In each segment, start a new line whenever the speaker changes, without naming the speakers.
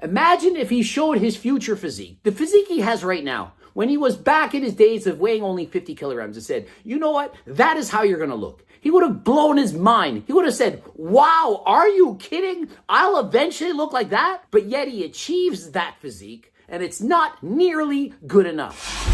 Imagine if he showed his future physique, the physique he has right now, when he was back in his days of weighing only 50 kilograms and said, you know what, that is how you're going to look. He would have blown his mind. He would have said, wow, are you kidding? I'll eventually look like that. But yet he achieves that physique and it's not nearly good enough.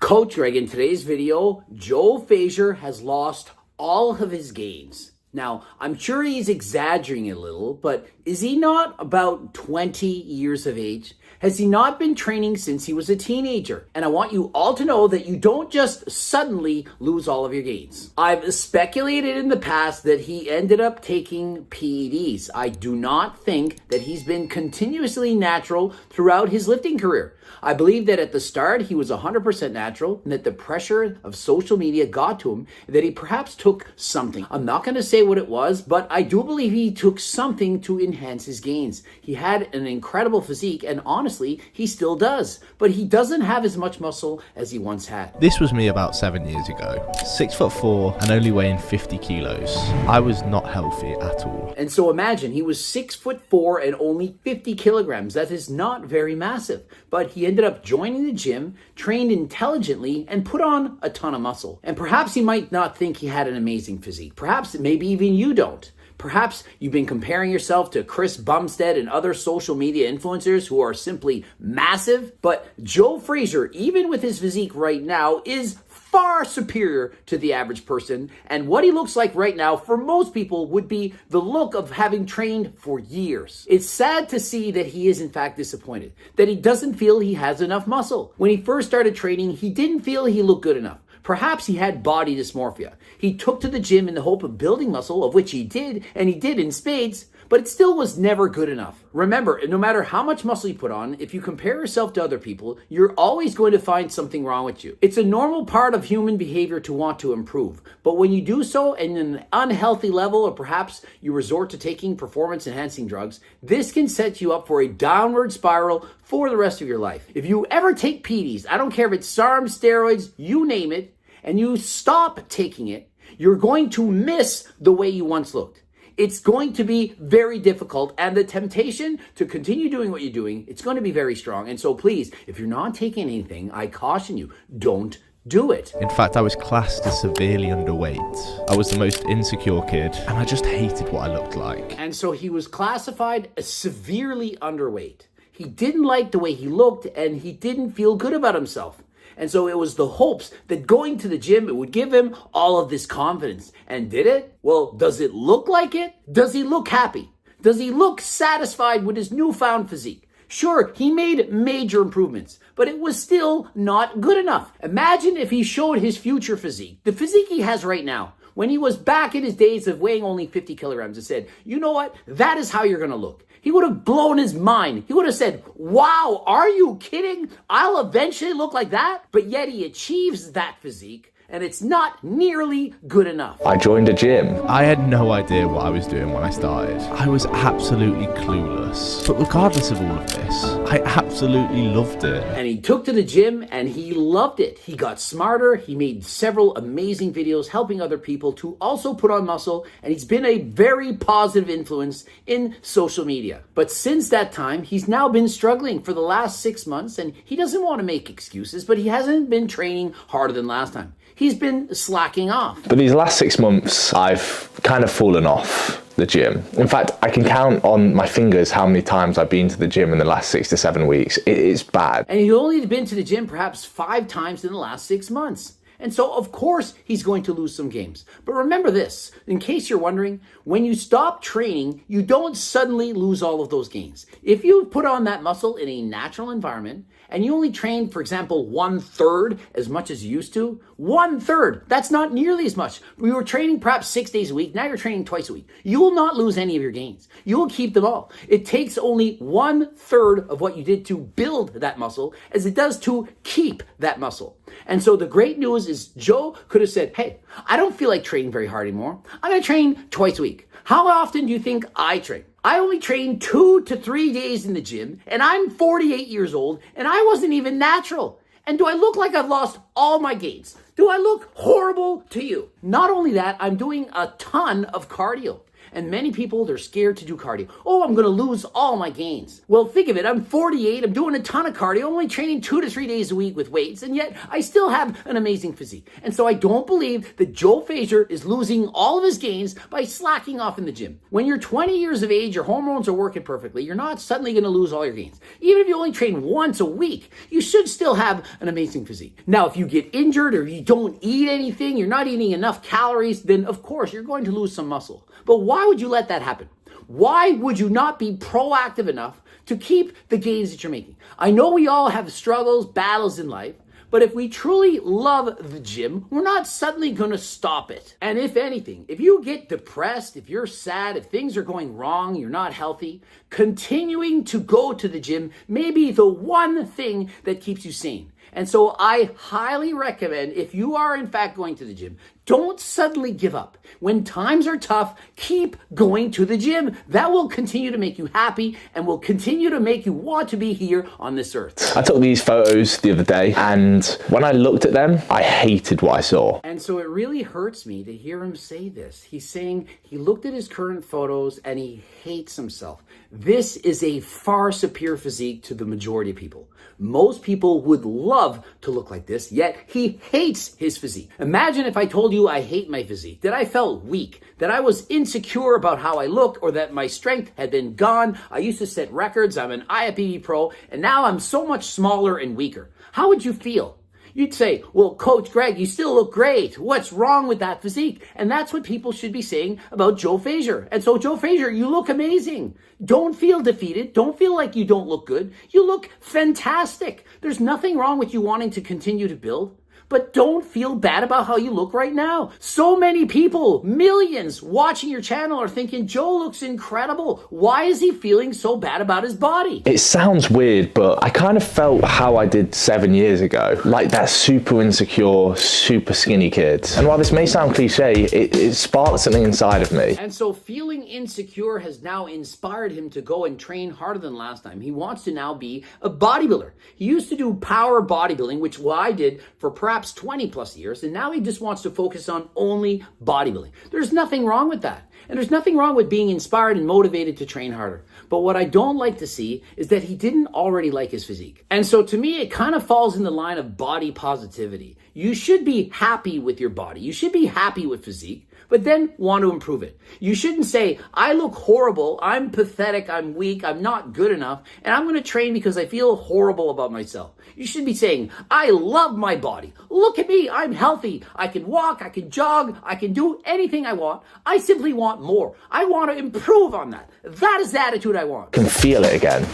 Coach Greg, in today's video, Joe Fazer has lost all of his gains. Now, I'm sure he's exaggerating a little, but is he not about 20 years of age? Has he not been training since he was a teenager? And I want you all to know that you don't just suddenly lose all of your gains. I've speculated in the past that he ended up taking PEDs. I do not think that he's been continuously natural throughout his lifting career. I believe that at the start he was 100% natural and that the pressure of social media got to him, that he perhaps took something. I'm not going to say what it was, but I do believe he took something to enhance his gains. He had an incredible physique and honestly, he still does, but he doesn't have as much muscle as he once had.
This was me about 7 years ago, 6'4" and only weighing 50 kilos. I was not healthy at all.
And so imagine he was 6'4" and only 50 kilograms. That is not very massive, but he ended up joining the gym, trained intelligently, and put on a ton of muscle. And perhaps he might not think he had an amazing physique. Perhaps maybe even you don't. Perhaps you've been comparing yourself to Chris Bumstead and other social media influencers who are simply massive. But Joe Fazer, even with his physique right now, is far superior to the average person. And what he looks like right now for most people would be the look of having trained for years. It's sad to see that he is in fact disappointed, that he doesn't feel he has enough muscle. When he first started training, he didn't feel he looked good enough. Perhaps he had body dysmorphia. He took to the gym in the hope of building muscle, of which he did, and he did in spades, but it still was never good enough. Remember, no matter how much muscle you put on, if you compare yourself to other people, you're always going to find something wrong with you. It's a normal part of human behavior to want to improve, but when you do so in an unhealthy level, or perhaps you resort to taking performance-enhancing drugs, this can set you up for a downward spiral for the rest of your life. If you ever take PEDs, I don't care if it's SARMs, steroids, you name it, and you stop taking it, you're going to miss the way you once looked. It's going to be very difficult, and the temptation to continue doing what you're doing, it's going to be very strong. And so please, if you're not taking anything, I caution you, don't do it.
In fact, I was classed as severely underweight. I was the most insecure kid, and I just hated what I looked like.
And so he was classified as severely underweight. He didn't like the way he looked, and he didn't feel good about himself. And so it was the hopes that going to the gym, it would give him all of this confidence. And did it? Well, does it look like it? Does he look happy? Does he look satisfied with his newfound physique? Sure, he made major improvements, but it was still not good enough. Imagine if he showed his future physique, the physique he has right now, when he was back in his days of weighing only 50 kilograms and said, you know what, that is how you're going to look. He would have blown his mind. He would have said, wow, are you kidding? I'll eventually look like that. But yet he achieves that physique and it's not nearly good enough.
I joined a gym.
I had no idea what I was doing when I started. I was absolutely clueless. But regardless of all of this, I absolutely loved it.
And he took to the gym and he loved it. He got smarter. He made several amazing videos helping other people to also put on muscle. And he's been a very positive influence in social media. But since that time, he's now been struggling for the last 6 months. And he doesn't want to make excuses, but he hasn't been training harder than last time. He's been slacking off.
But these last 6 months, I've kind of fallen off the gym. In fact, I can count on my fingers how many times I've been to the gym in the last 6 to 7 weeks. It's bad.
And he's only been to the gym perhaps 5 times in the last 6 months. And so, of course, he's going to lose some games. But remember this, in case you're wondering, when you stop training, you don't suddenly lose all of those gains. If you put on that muscle in a natural environment, and you only train, for example, 1/3 as much as you used to, 1/3, that's not nearly as much. We were training perhaps 6 days a week, now you're training twice a week. You will not lose any of your gains. You will keep them all. It takes only 1/3 of what you did to build that muscle as it does to keep that muscle. And so the great news is Joe could have said, hey, I don't feel like training very hard anymore. I'm going to train twice a week. How often do you think I train? I only train 2 to 3 days in the gym, and I'm 48 years old, and I wasn't even natural. And do I look like I've lost all my gains? Do I look horrible to you? Not only that, I'm doing a ton of cardio. And many people, they're scared to do cardio. Oh, I'm going to lose all my gains. Well, think of it. I'm 48. I'm doing a ton of cardio, only training 2 to 3 days a week with weights, and yet I still have an amazing physique. And so I don't believe that Joe Fazer is losing all of his gains by slacking off in the gym. When you're 20 years of age, your hormones are working perfectly. You're not suddenly going to lose all your gains. Even if you only train once a week, you should still have an amazing physique. Now, if you get injured or you don't eat anything, you're not eating enough calories, then of course you're going to lose some muscle. But why would you let that happen? Why would you not be proactive enough to keep the gains that you're making? I know we all have struggles, battles in life, but if we truly love the gym, we're not suddenly going to stop it. And if anything, if you get depressed, if you're sad, if things are going wrong, you're not healthy, continuing to go to the gym may be the one thing that keeps you sane. And so I highly recommend, if you are in fact going to the gym, don't suddenly give up. When times are tough, keep going to the gym. That will continue to make you happy and will continue to make you want to be here on this earth.
I took these photos the other day, and when I looked at them, I hated what I saw.
And so it really hurts me to hear him say this. He's saying he looked at his current photos and he hates himself. This is a far superior physique to the majority of people. Most people would love to look like this, yet he hates his physique. Imagine if I told you I hate my physique, that I felt weak, that I was insecure about how I look, or that my strength had been gone. I used to set records, I'm an IFBB pro, and now I'm so much smaller and weaker. How would you feel? You'd say, well, Coach Greg, you still look great. What's wrong with that physique? And that's what people should be saying about Joe Fazer. And so, Joe Fazer, you look amazing. Don't feel defeated. Don't feel like you don't look good. You look fantastic. There's nothing wrong with you wanting to continue to build. But don't feel bad about how you look right now. So many people, millions watching your channel are thinking, Joe looks incredible. Why is he feeling so bad about his body?
It sounds weird, but I kind of felt how I did 7 years ago. Like that super insecure, super skinny kid. And while this may sound cliche, it sparked something inside of me.
And so feeling insecure has now inspired him to go and train harder than last time. He wants to now be a bodybuilder. He used to do power bodybuilding, which I did for perhaps 20 plus years, and now he just wants to focus on only bodybuilding. There's nothing wrong with that. And there's nothing wrong with being inspired and motivated to train harder. But what I don't like to see is that he didn't already like his physique. And so to me, it kind of falls in the line of body positivity. You should be happy with your body. You should be happy with physique, but then want to improve it. You shouldn't say, I look horrible, I'm pathetic, I'm weak, I'm not good enough, and I'm going to train because I feel horrible about myself. You should be saying, I love my body. Look at me, I'm healthy. I can walk, I can jog, I can do anything I want. I simply want more. I want to improve on that. That is the attitude I want.
I can feel it again.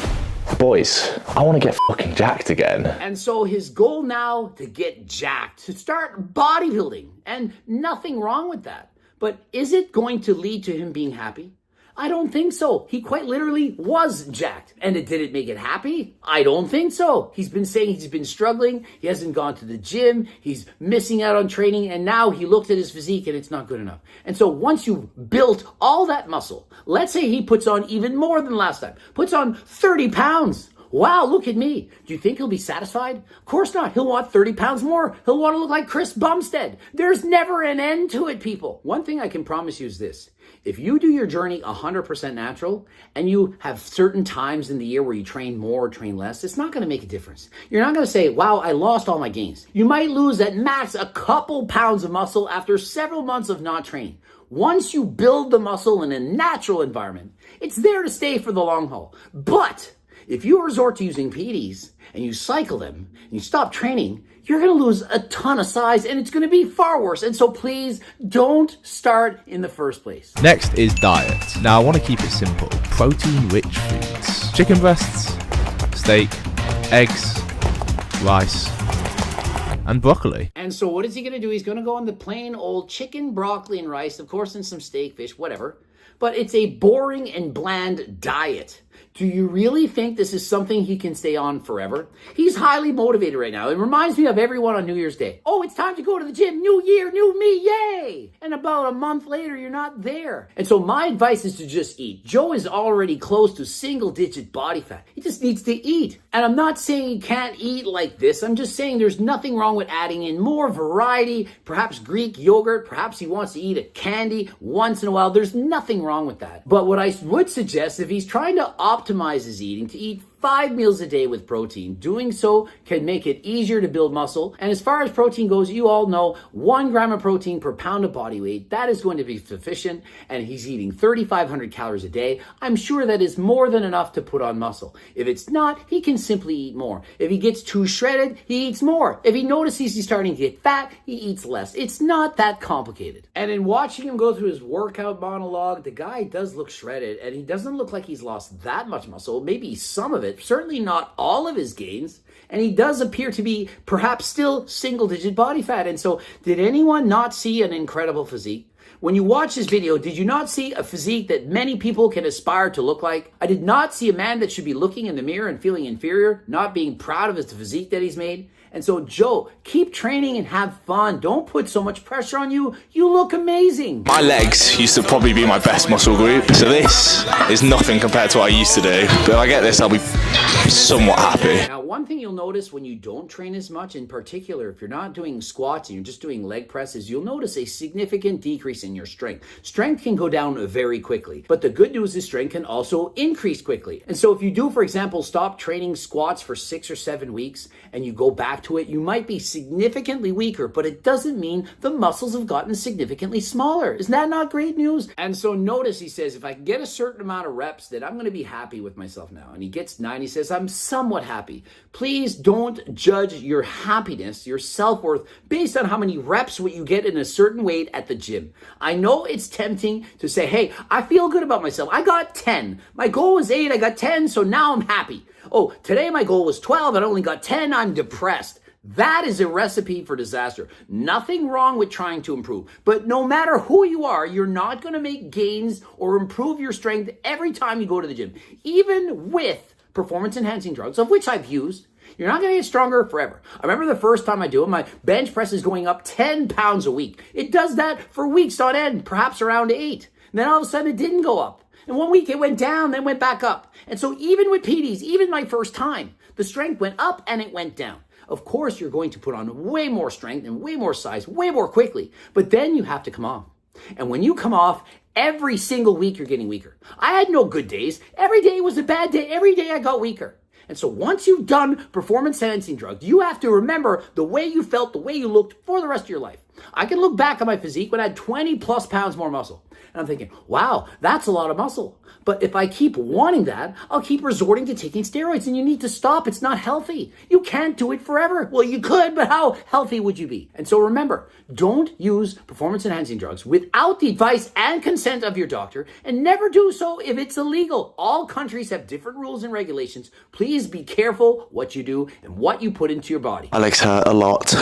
Boys, I want to get fucking jacked again.
And so his goal now to get jacked, to start bodybuilding, and nothing wrong with that. But is it going to lead to him being happy? I don't think so. He quite literally was jacked. And did it make it happy? I don't think so. He's been saying he's been struggling. He hasn't gone to the gym. He's missing out on training. And now he looked at his physique and it's not good enough. And so once you've built all that muscle, let's say he puts on even more than last time, puts on 30 pounds. Wow, look at me. Do you think he'll be satisfied? Of course not. He'll want 30 pounds more. He'll want to look like Chris Bumstead. There's never an end to it, people. One thing I can promise you is this. If you do your journey 100% natural and you have certain times in the year where you train more or train less, it's not going to make a difference. You're not going to say, wow, I lost all my gains. You might lose at max a couple pounds of muscle after several months of not training. Once you build the muscle in a natural environment, it's there to stay for the long haul. But if you resort to using PEDs and you cycle them and you stop training, you're going to lose a ton of size and it's going to be far worse. And so please don't start in the first place.
Next is diet. Now I want to keep it simple. Protein-rich foods. Chicken breasts, steak, eggs, rice, and broccoli.
And so what is he going to do? He's going to go on the plain old chicken, broccoli, and rice, of course, and some steak, fish, whatever. But it's a boring and bland diet. Do you really think this is something he can stay on forever? He's highly motivated right now. It reminds me of everyone on New Year's Day. Oh, it's time to go to the gym. New year, new me, yay! And about a month later, you're not there. And so my advice is to just eat. Joe is already close to single-digit body fat. He just needs to eat. And I'm not saying he can't eat like this. I'm just saying there's nothing wrong with adding in more variety, perhaps Greek yogurt, perhaps he wants to eat a candy once in a while. There's nothing wrong with that. But what I would suggest, if he's trying to optimize his eating, to eat 5 meals a day with protein. Doing so can make it easier to build muscle. And as far as protein goes, you all know 1 gram of protein per pound of body weight, that is going to be sufficient. And he's eating 3,500 calories a day. I'm sure that is more than enough to put on muscle. If it's not, he can simply eat more. If he gets too shredded, he eats more. If he notices he's starting to get fat, he eats less. It's not that complicated. And in watching him go through his workout monologue, the guy does look shredded, and he doesn't look like he's lost that much muscle. Maybe some of it, certainly not all of his gains. And he does appear to be perhaps still single-digit body fat. And so did anyone not see an incredible physique? When you watch this video, did you not see a physique that many people can aspire to look like? I did not see a man that should be looking in the mirror and feeling inferior, not being proud of his physique that he's made. And so, Joe, keep training and have fun. Don't put so much pressure on you. You look amazing.
My legs used to probably be my best muscle group, so this is nothing compared to what I used to do. But if I get this, I'll be somewhat happy.
Now, one thing you'll notice when you don't train as much, in particular, if you're not doing squats and you're just doing leg presses, you'll notice a significant decrease in your strength. Strength can go down very quickly, but the good news is strength can also increase quickly. And so if you do, for example, stop training squats for 6 or 7 weeks and you go back to it, you might be significantly weaker, but it doesn't mean the muscles have gotten significantly smaller. Isn't that not great news? And so notice he says, if I can get a certain amount of reps, then I'm going to be happy with myself now. And he gets 9, he says, I'm somewhat happy. Please don't judge your happiness, your self-worth, based on how many reps you get in a certain weight at the gym. I know it's tempting to say, hey, I feel good about myself. I got 10. My goal was 8, I got 10, so now I'm happy. Oh, today my goal was 12, I only got 10, I'm depressed. That is a recipe for disaster. Nothing wrong with trying to improve. But no matter who you are, you're not going to make gains or improve your strength every time you go to the gym. Even with performance-enhancing drugs, of which I've used, you're not going to get stronger forever. I remember the first time I do it, my bench press is going up 10 pounds a week. It does that for weeks on end, perhaps around 8. And then all of a sudden it didn't go up. And 1 week it went down, then went back up. And so even with PDs, even my first time, the strength went up and it went down. Of course, you're going to put on way more strength and way more size, way more quickly. But then you have to come off. And when you come off, every single week you're getting weaker. I had no good days. Every day was a bad day. Every day I got weaker. And so once you've done performance-enhancing drugs, you have to remember the way you felt, the way you looked for the rest of your life. I can look back at my physique when I had 20 plus pounds more muscle. And I'm thinking, wow, that's a lot of muscle. But if I keep wanting that, I'll keep resorting to taking steroids, and you need to stop. It's not healthy. You can't do it forever. Well, you could, but how healthy would you be? And so remember, don't use performance-enhancing drugs without the advice and consent of your doctor, and never do so if it's illegal. All countries have different rules and regulations. Please be careful what you do and what you put into your body.
My legs hurt a lot.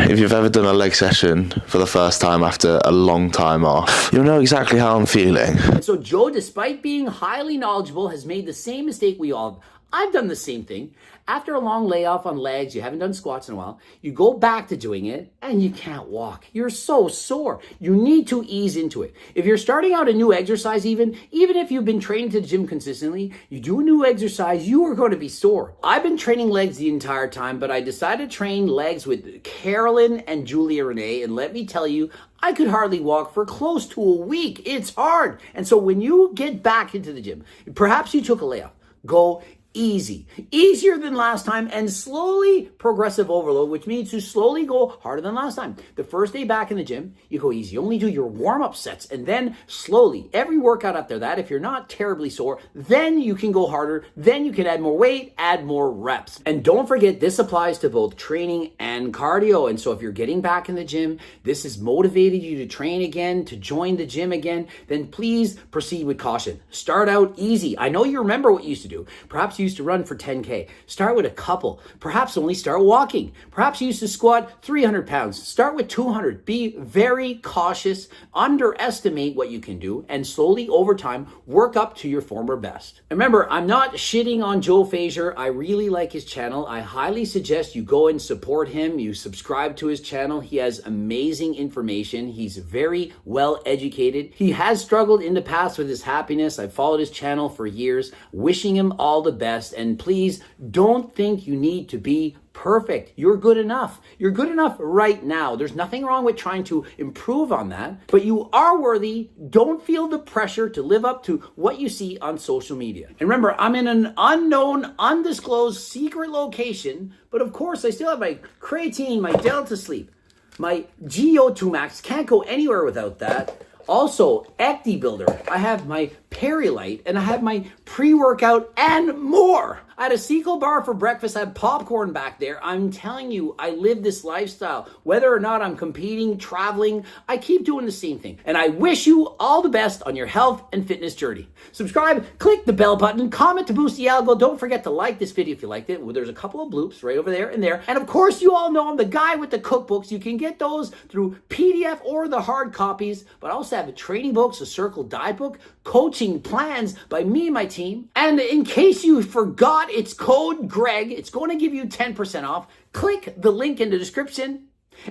If you've ever done a leg session for the first time after a long time off, you'll know exactly how I'm feeling.
And so Joe, despite being highly knowledgeable, has made the same mistake we all have. I've done the same thing. After a long layoff on legs, you haven't done squats in a while, you go back to doing it and you can't walk. You're so sore. You need to ease into it. If you're starting out a new exercise, even if you've been training to the gym consistently, you do a new exercise, you are going to be sore. I've been training legs the entire time, but I decided to train legs with Carolyn and Julia Renee, and let me tell you, I could hardly walk for close to a week. It's hard. And so when you get back into the gym, perhaps you took a layoff, go easy, easier than last time, and slowly progressive overload, which means to slowly go harder than last time. The first day back in the gym, you go easy. You only do your warm-up sets, and then slowly, every workout after that, if you're not terribly sore, then you can go harder, then you can add more weight, add more reps. And don't forget, this applies to both training and cardio. And so if you're getting back in the gym, this has motivated you to train again, to join the gym again, then please proceed with caution. Start out easy. I know you remember what you used to do. Perhaps you you used to run for 10K. Start with a couple. Perhaps only start walking. Perhaps you used to squat 300 pounds. Start with 200. Be very cautious, underestimate what you can do, and slowly over time work up to your former best. And remember, I'm not shitting on Joe Fazer. I really like his channel. I highly suggest you go and support him. You subscribe to his channel. He has amazing information. He's very well educated. He has struggled in the past with his happiness. I've followed his channel for years, wishing him all the best. And please don't think you need to be perfect. You're good enough. You're good enough right now. There's nothing wrong with trying to improve on that, but you are worthy. Don't feel the pressure to live up to what you see on social media. And remember, I'm in an unknown, undisclosed, secret location, but of course I still have my creatine, my Delta Sleep, my GO2 Max. Can't go anywhere without that. Also, Ecti Builder. I have my Perilite, and I have my pre-workout and more. I had a Sequel bar for breakfast. I had popcorn back there. I'm telling you, I live this lifestyle. Whether or not I'm competing, traveling, I keep doing the same thing. And I wish you all the best on your health and fitness journey. Subscribe, click the bell button, comment to boost the algo. Don't forget to like this video if you liked it. Well, there's a couple of bloops right over there and there. And of course, you all know I'm the guy with the cookbooks. You can get those through PDF or the hard copies, but I also have training books, a Circle Diet book, coaching plans by me and my team. And in case you forgot, it's code Greg. It's going to give you 10% off. Click the link in the description.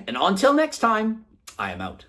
And until next time, I am out.